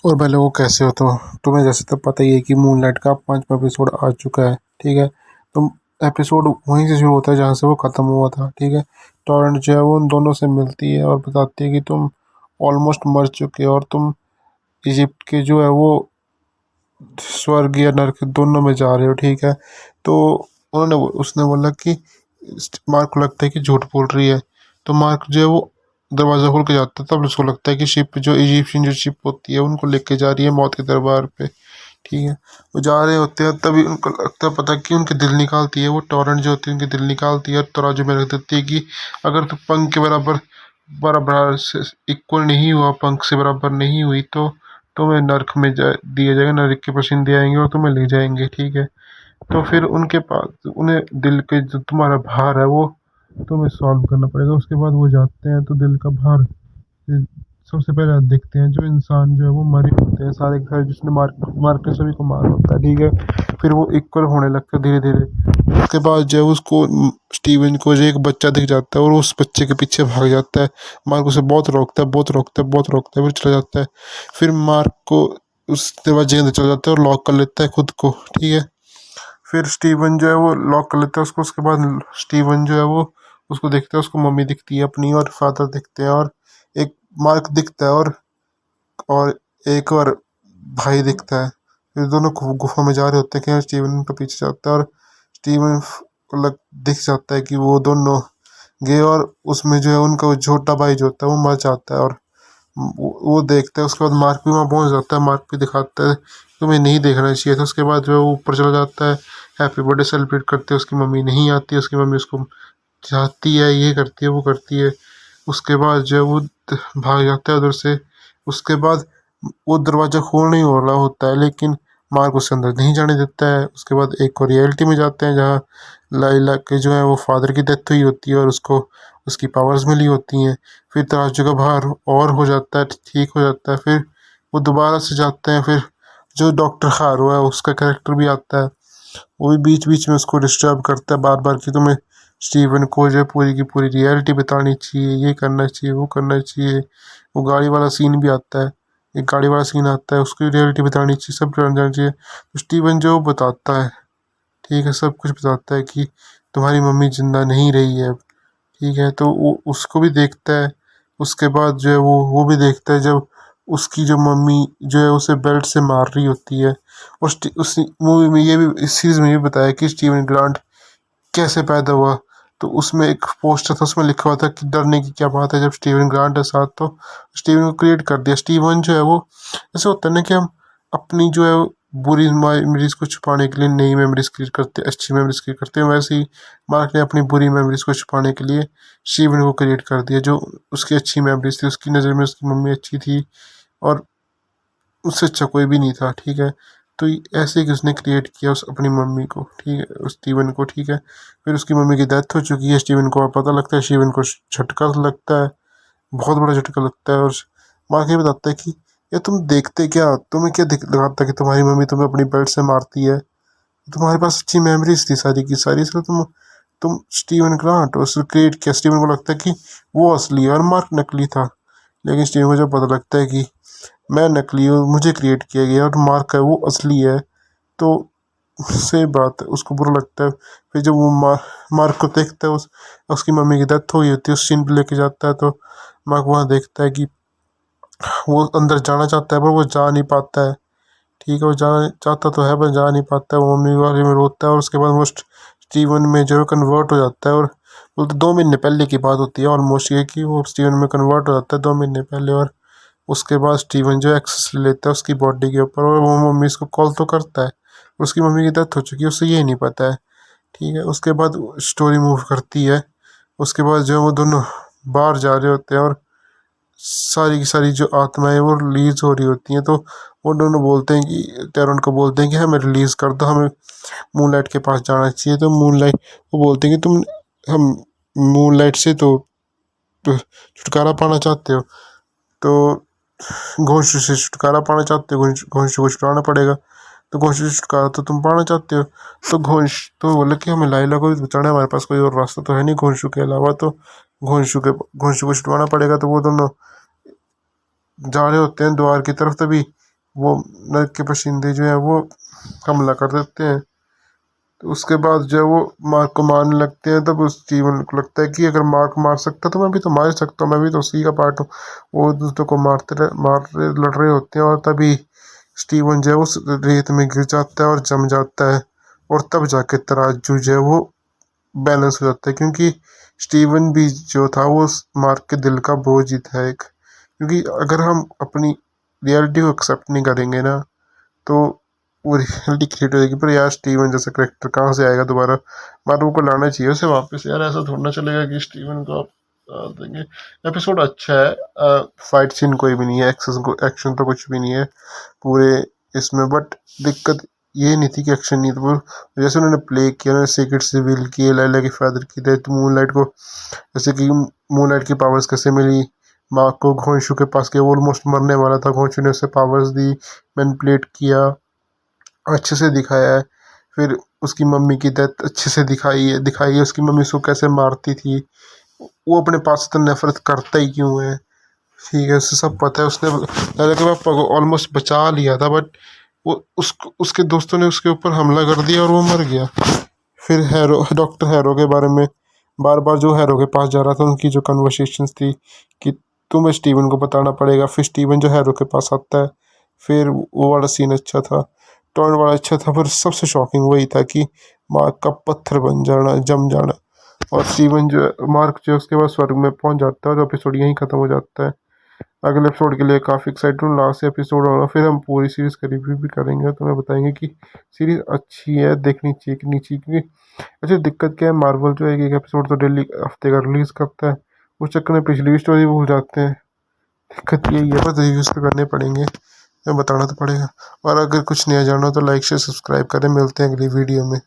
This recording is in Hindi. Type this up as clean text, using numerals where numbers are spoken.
और भाई लोगों कैसे हो। तो तुम्हें जैसे तो पता ही है कि मूनलाइट का 5वां एपिसोड आ चुका है। ठीक है। तो एपिसोड वहीं से शुरू होता है जहाँ से वो ख़त्म हुआ था। ठीक है। टॉरेंट जो है वो उन दोनों से मिलती है और बताती है कि तुम ऑलमोस्ट मर चुके हो और तुम इजिप्ट के जो है वो स्वर्ग या नरक दोनों में जा रहे हो। ठीक है। तो उसने बोला कि मार्क को लगता है कि झूठ बोल रही है। तो मार्क जो है वो दरवाज़ा खोल के जाता है, तब उसको लगता है कि शिप जो इजिप्शियन जो शिप होती है उनको लेके जा रही है मौत के दरबार पे। ठीक है। वो जा रहे होते हैं तभी उनको लगता है पता कि उनके दिल निकालती है वो टॉरेंट जो होती है, उनके दिल निकालती है और तराजू में रख देती है कि अगर तो पंख के बराबर बराबर से इक्वल नहीं हुआ, पंख से बराबर नहीं हुई, तो तुम्हें नर्क में दिया जाएगा, नरक के पसंदे आएंगे और तुम्हें ले जाएंगे। ठीक है। तो फिर उनके पास उन्हें दिल के जो तुम्हारा भार है वो तुम्हें सॉल्व करना पड़ेगा। उसके बाद वो जाते हैं तो दिल का भार सबसे पहले आप देखते हैं जो इंसान जो है वो मरे होते हैं सारे के सारे, जिसने मार मार के सभी को मारा होता है। ठीक है। फिर वो इक्वल होने लगता है धीरे धीरे। उसके बाद जो है उसको स्टीवन को जो एक बच्चा दिख जाता है और उस बच्चे के पीछे भाग जाता है। मार्क उसे बहुत रोकता है, बहुत रोकता है, बहुत रोकता है, फिर चला जाता है। फिर मार्क को उस दरवाजे के अंदर चला जाता है और लॉक कर लेता है खुद को। ठीक है। फिर स्टीवन जो है वो लॉक कर लेता है उसको। उसके बाद स्टीवन जो है वो उसको देखता है, उसको मम्मी दिखती है अपनी और फादर दिखते हैं और एक मार्क दिखता है और एक और भाई दिखता है। फिर दोनों गुफा में जा रहे होते हैं कि स्टीवन उनके पीछे जाता है और स्टीवन को दिख जाता है कि वो दोनों गए और उसमें जो है उनका वो छोटा भाई जो होता है वो मर जाता है। और वो देखता है। उसके बाद मार्क भी वहाँ पहुँच जाता है। मार्क भी दिखाता है तुम्हें नहीं देखना चाहिए था। उसके बाद जो है वो ऊपर चला जाता है, हैप्पी बर्थडे सेलिब्रेट करते हैं। उसकी मम्मी नहीं आती है, उसकी मम्मी उसको चाहती है, ये करती है, वो करती है। उसके बाद जो है वो भाग जाता है उधर से। उसके बाद वो दरवाज़ा खोल नहीं हो रहा होता है लेकिन मार्क उसके अंदर नहीं जाने देता है। उसके बाद एक और रियलिटी में जाते हैं जहाँ लाइला के जो है वो फादर की डेथ हुई होती है और उसको उसकी पावर्स मिली होती हैं। फिर तराजू का भार और हो जाता है, ठीक हो जाता है। फिर वो दोबारा से जाते हैं। फिर जो डॉक्टर खारो है उसका कैरेक्टर भी आता है। वो भी बीच बीच में उसको डिस्टर्ब करता है बार बार कि तुम्हें स्टीवन को जो है पूरी की पूरी रियलिटी बतानी चाहिए, ये करना चाहिए, वो करना चाहिए। वो गाड़ी वाला सीन भी आता है, एक गाड़ी वाला सीन आता है, उसकी रियलिटी बतानी चाहिए, सब जानना चाहिए। तो स्टीवन जो बताता है, ठीक है, सब कुछ बताता है कि तुम्हारी मम्मी जिंदा नहीं रही है। ठीक है। तो वो उसको भी देखता है। उसके बाद जो है वो भी देखता है जब उसकी जो मम्मी जो है उसे बेल्ट से मार रही होती है। और उस मूवी में ये भी, इस सीरीज में ये बताया कि स्टीवन ग्रांट कैसे पैदा हुआ। तो उसमें एक पोस्टर था, उसमें लिखा हुआ था कि डरने की क्या बात है, जब स्टीवन ग्रांट है साथ तो स्टीवन को क्रिएट कर दिया। स्टीवन जो है वो ऐसे होता है ना कि हम अपनी जो है बुरी मेमोरीज को छुपाने के लिए नई मेमोरीज क्रिएट करते हैं, अच्छी मेमोरीज क्रिएट करते हैं। वैसे ही मार्क ने अपनी बुरी मेमोरीज को छुपाने के लिए स्टीवन को क्रिएट कर दिया। जो उसकी अच्छी मेमोरीज थी, उसकी नज़र में उसकी मम्मी अच्छी थी और उससे अच्छा कोई भी नहीं था। ठीक है। तो ऐसे ही उसने क्रिएट किया उस अपनी मम्मी को। ठीक है, उस स्टीवन को। ठीक है। फिर उसकी मम्मी की डेथ हो चुकी है। स्टीवन को पता लगता है, स्टीवन को झटका लगता है, बहुत बड़ा झटका लगता है। और माँ के बताता है कि ये तुम देखते क्या, तुम्हें क्या लगाता है कि तुम्हारी मम्मी तुम्हें अपनी बेल्ट से मारती है, तुम्हारे पास अच्छी मेमोरीज थी सारी की सारी, इसलिए तुम स्टीवन ग्रांट उसने क्रिएट किया। स्टीवन को लगता है कि वो असली है और मार्क नकली था। लेकिन स्टीवन को जब पता लगता है कि मैं नकली हूँ, मुझे क्रिएट किया गया और मार्क है वो असली है, तो सही बात है, उसको बुरा लगता है। फिर जब वो मार्क को देखता है, उसकी मम्मी की डेथ हो गई होती है, उस सीन पे लेके जाता है। तो मार्क वहाँ देखता है कि वो अंदर जाना चाहता है पर वो जा नहीं पाता है। ठीक है। वो जाना चाहता तो है पर जा नहीं पाता है। वो मम्मी के बारे में रोता है और उसके बाद वो स्टीवन में जो है कन्वर्ट हो जाता है। और बोलते 2 महीने पहले की बात होती है ऑलमोस्ट, ये कि वो स्टीवन में कन्वर्ट हो जाता है 2 महीने पहले। और उसके बाद स्टीवन जो एक्सेस ले लेता है उसकी बॉडी के ऊपर और वो मम्मी इसको कॉल तो करता है। उसकी मम्मी की डेथ हो चुकी है, उसे ये नहीं पता है। ठीक है। उसके बाद स्टोरी मूव करती है। उसके बाद जो है वो दोनों बाहर जा रहे होते हैं और सारी की सारी जो आत्माएं वो रिलीज हो रही होती हैं। तो वो दोनों बोलते हैं कि टैरन को बोलते हैं कि हमें रिलीज कर दो, हमें मूनलाइट के पास जाना चाहिए। तो मूनलाइट वो बोलते हैं कि तुम हम मूनलाइट से तो छुटकारा पाना चाहते हो, तो घोंसू से छुटकारा पाना चाहते हो, घोंसू को छुड़ाना पड़ेगा। तो घोंसू से छुटकारा तो तुम पाना चाहते हो। तो तो बोले कि हमें लाइला को भी बचाना है, हमारे पास कोई और रास्ता तो है नहीं घोंसू के अलावा, तो घोंसू को छुड़वाना पड़ेगा। तो वो दोनों जा रहे होते हैं द्वार की तरफ, तभी वो नर्क के बशिंदे जो है वो हमला कर देते हैं। तो उसके बाद जो है वो मार्क को मारने लगते हैं। तब उस स्टीवन को लगता है कि अगर मार्क मार सकता तो मैं भी तो मार ही सकता हूँ, मैं भी तो उसी का पार्ट हूँ। वो दूसरे को लड़ रहे होते हैं और तभी स्टीवन जो है उस रेत में गिर जाता है और जम जाता है। और तब जाके तराजू जो है वो बैलेंस हो जाता है, क्योंकि स्टीवन भी जो था वो उस मार्क के दिल का बोझ ही था एक। क्योंकि अगर हम अपनी रियलिटी को एक्सेप्ट नहीं करेंगे ना, तो वो रियलिटी क्रिएट हो जाएगी। पर यार स्टीवन जैसा करेक्टर कहाँ से आएगा दोबारा? मार्वल को लाना चाहिए उसे वापस यार, ऐसा थोड़ा चलेगा कि स्टीवन को आप देंगे। एपिसोड अच्छा है, फाइट सीन कोई भी नहीं है, एक्शन तो कुछ भी नहीं है पूरे इसमें। बट दिक्कत ये नहीं थी कि एक्शन नहीं था वो, जैसे उन्होंने प्ले किया ना, सीक्रेट सिविल की, लैला की फादर की डेथ, मूनलाइट को जैसे कि मूनलाइट की पावर्स कैसे मिली, माँ को घोंशू के पास गया, वो ऑलमोस्ट मरने वाला था, घोंशू ने उसे पावर्स दी, मैनिपुलेट किया, अच्छे से दिखाया है। फिर उसकी मम्मी की डेथ अच्छे से दिखाई है उसकी मम्मी उसको कैसे मारती थी, वो अपने पास तो नफरत करता ही क्यों है। ठीक है, उसे सब पता है, उसने लैला के पापा को ऑलमोस्ट बचा लिया था, बट वो उसके दोस्तों ने उसके ऊपर हमला कर दिया और वो मर गया। फिर डॉक्टर हैरो के बारे में बार बार जो हैरो के पास जा रहा था, उनकी जो कन्वर्सेशंस थी कि तुम्हें स्टीवन को बताना पड़ेगा, फिर स्टीवन जो हैरो के पास आता है। फिर वो वाला सीन अच्छा था, टर्न वाला अच्छा था, पर सबसे शॉकिंग वही था कि मार्क का पत्थर बन जाना, जम जाना। और स्टीवन जो मार्क जो है उसके बाद स्वर्ग में पहुंच जाता है और एपिसोड यहीं खत्म हो जाता है। अगले एपिसोड के लिए काफ़ी एक्साइटेड हूँ, लास्ट एपिसोड होगा, फिर हम पूरी सीरीज़ का रिव्यू भी करेंगे, तो मैं बताएंगे कि सीरीज़ अच्छी है, देखनी चाहिए कि नहीं चाहिए। क्योंकि अच्छा दिक्कत क्या है, मार्वल जो है एक एपिसोड तो डेली हफ्ते का रिलीज़ करता है, उस चक्कर में पिछली स्टोरी भूल जाते हैं। दिक्कत यही है, बस रिव्यूज़ तो करने पड़ेंगे, मैं बताना तो पड़ेगा। और अगर कुछ नया जाना हो तो लाइक शेयर सब्सक्राइब करें, मिलते हैं अगली वीडियो में।